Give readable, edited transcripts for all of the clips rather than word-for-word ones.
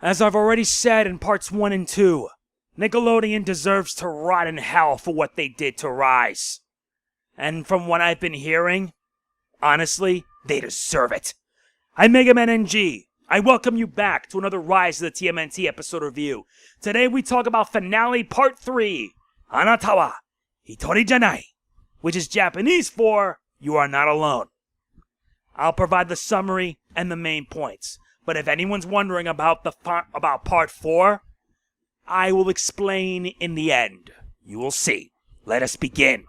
As I've already said in parts 1 and 2, Nickelodeon deserves to rot in hell for what they did to Rise. And from what I've been hearing, honestly, they deserve it. I'm MegamanNG. I welcome you back to another Rise of the TMNT episode review. Today we talk about finale part 3, Anatawa Hitorijanai, which is Japanese for You Are Not Alone. I'll provide the summary and the main points, but if anyone's wondering about part 4, I will explain in the end. You will see. Let us begin.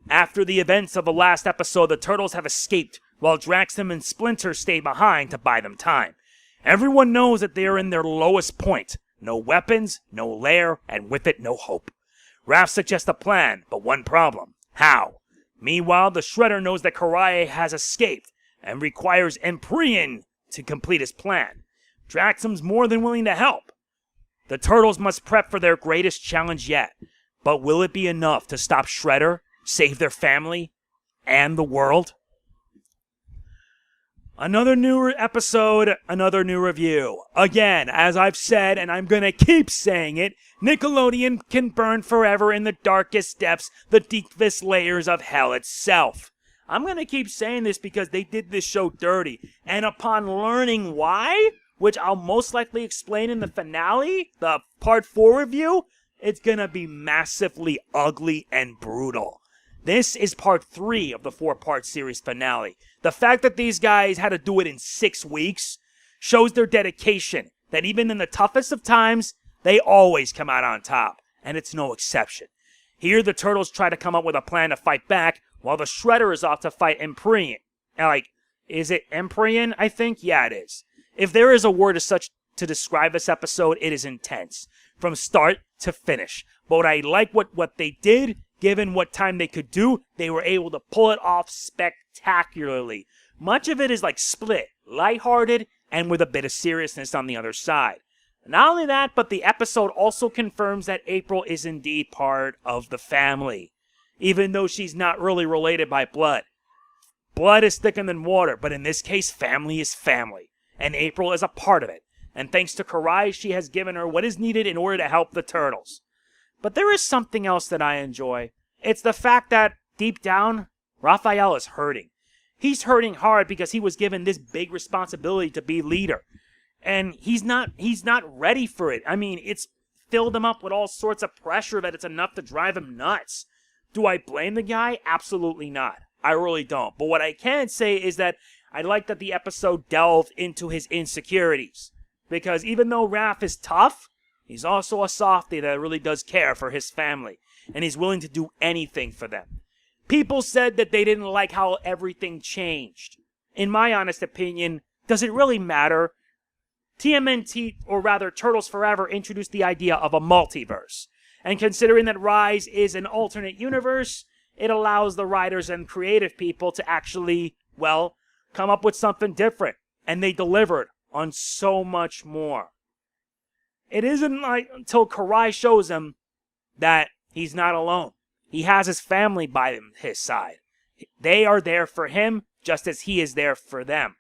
After the events of the last episode, the turtles have escaped, while Draxum and Splinter stay behind to buy them time. Everyone knows that they are in their lowest point. No weapons, no lair, and with it, no hope. Raph suggests a plan, but one problem. How? Meanwhile, the Shredder knows that Karai has escaped, and requires Empryean to complete his plan. Draxum's more than willing to help. The turtles must prep for their greatest challenge yet. But will it be enough to stop Shredder, save their family, and the world? Another new episode, another new review. Again, as I've said, and I'm gonna keep saying it, Nickelodeon can burn forever in the darkest depths, the deepest layers of hell itself. I'm gonna keep saying this because they did this show dirty, and upon learning why, which I'll most likely explain in the finale, the part 4 review, it's gonna be massively ugly and brutal. This is part 3 of the 4-part series finale. The fact that these guys had to do it in 6 weeks shows their dedication, that even in the toughest of times, they always come out on top, and it's no exception. Here, the turtles try to come up with a plan to fight back, while the Shredder is off to fight Empryean. Is it Empryean, I think? Yeah, it is. If there is a word as such to describe this episode, it is intense. From start to finish. But I like what they did, given what time they could do, they were able to pull it off spectacularly. Much of it is like Split, lighthearted, and with a bit of seriousness on the other side. Not only that, but the episode also confirms that April is indeed part of the family, even though she's not really related by blood. Blood is thicker than water, but in this case, family is family. And April is a part of it. And thanks to Karai, she has given her what is needed in order to help the turtles. But there is something else that I enjoy. It's the fact that, deep down, Raphael is hurting. He's hurting hard because he was given this big responsibility to be leader. And he's not ready for it. I mean, it's filled him up with all sorts of pressure that it's enough to drive him nuts. Do I blame the guy? Absolutely not. I really don't. But what I can say is that I like that the episode delved into his insecurities. Because even though Raph is tough, he's also a softie that really does care for his family. And he's willing to do anything for them. People said that they didn't like how everything changed. In my honest opinion, does it really matter? TMNT, or rather Turtles Forever, introduced the idea of a multiverse. And considering that Rise is an alternate universe, it allows the writers and creative people to actually, well, come up with something different. And they delivered on so much more. It isn't like until Karai shows him that he's not alone. He has his family by his side. They are there for him just as he is there for them.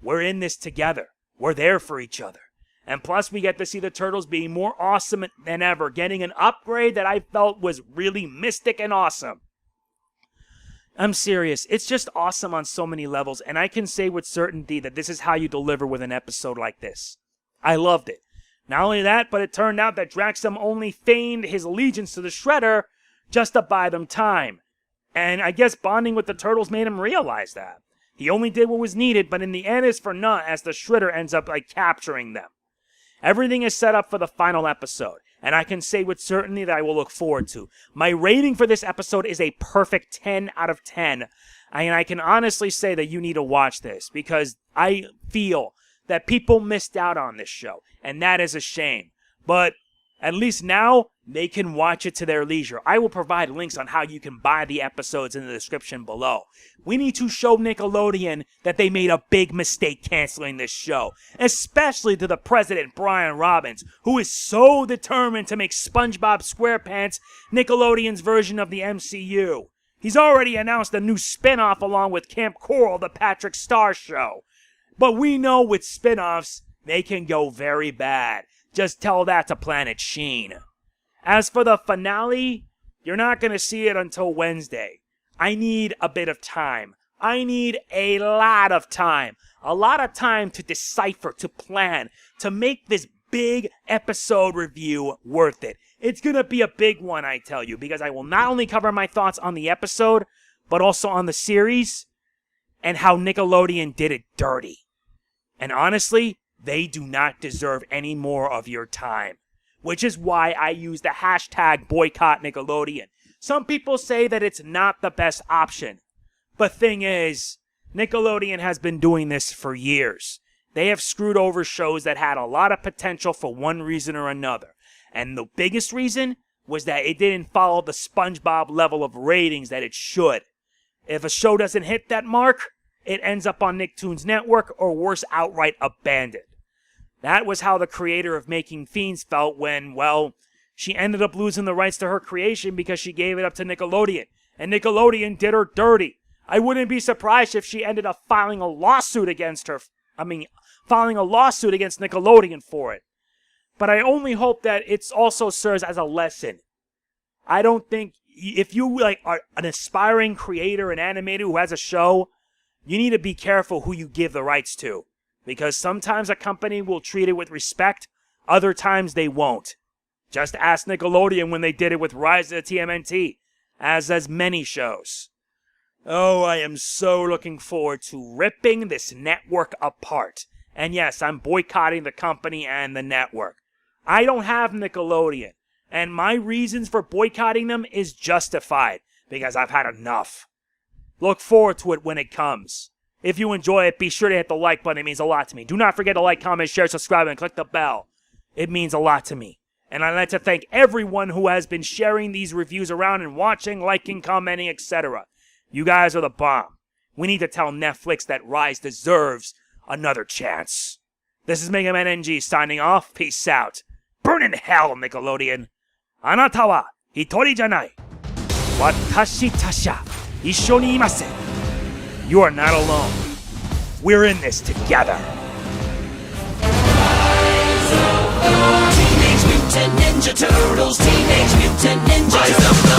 We're in this together. We're there for each other. And plus we get to see the turtles being more awesome than ever, getting an upgrade that I felt was really mystic and awesome. I'm serious. It's just awesome on so many levels, and I can say with certainty that this is how you deliver with an episode like this. I loved it. Not only that, but it turned out that Draxum only feigned his allegiance to the Shredder just to buy them time. And I guess bonding with the turtles made him realize that. He only did what was needed, but in the end it's for naught as the Shredder ends up capturing them. Everything is set up for the final episode, and I can say with certainty that I will look forward to. My rating for this episode is a perfect 10 out of 10. And I can honestly say that you need to watch this, because I feel that people missed out on this show, and that is a shame. But at least now, they can watch it to their leisure. I will provide links on how you can buy the episodes in the description below. We need to show Nickelodeon that they made a big mistake canceling this show. Especially to the president, Brian Robbins, who is so determined to make SpongeBob SquarePants Nickelodeon's version of the MCU. He's already announced a new spin-off along with Camp Coral, the Patrick Star Show. But we know with spin-offs, they can go very bad. Just tell that to Planet Sheen. As for the finale, you're not going to see it until Wednesday. I need a bit of time. I need a lot of time. A lot of time to decipher, to plan, to make this big episode review worth it. It's going to be a big one, I tell you, because I will not only cover my thoughts on the episode, but also on the series and how Nickelodeon did it dirty. And honestly, they do not deserve any more of your time, which is why I use the hashtag boycott Nickelodeon. Some people say that it's not the best option. But thing is, Nickelodeon has been doing this for years. They have screwed over shows that had a lot of potential for one reason or another. And the biggest reason was that it didn't follow the SpongeBob level of ratings that it should. If a show doesn't hit that mark, it ends up on Nicktoons Network or worse, outright abandoned. That was how the creator of Making Fiends felt when, well, she ended up losing the rights to her creation because she gave it up to Nickelodeon. And Nickelodeon did her dirty. I wouldn't be surprised if she ended up filing a lawsuit against Nickelodeon for it. But I only hope that it also serves as a lesson. I don't think, if you are an aspiring creator and animator who has a show, you need to be careful who you give the rights to. Because sometimes a company will treat it with respect, other times they won't. Just ask Nickelodeon when they did it with Rise of the TMNT, as many shows. Oh, I am so looking forward to ripping this network apart. And yes, I'm boycotting the company and the network. I don't have Nickelodeon, and my reasons for boycotting them is justified, because I've had enough. Look forward to it when it comes. If you enjoy it, be sure to hit the like button. It means a lot to me. Do not forget to like, comment, share, subscribe, and click the bell. It means a lot to me. And I'd like to thank everyone who has been sharing these reviews around and watching, liking, commenting, etc. You guys are the bomb. We need to tell Netflix that Rise deserves another chance. This is MegamanNG signing off. Peace out. Burn in hell, Nickelodeon. Anatawa Hitorijanai. Watashi tasha issho ni imasen. You are not alone. We're in this together. Teenage Mutant Ninja Turtles, Teenage Mutant Ninja Turtles.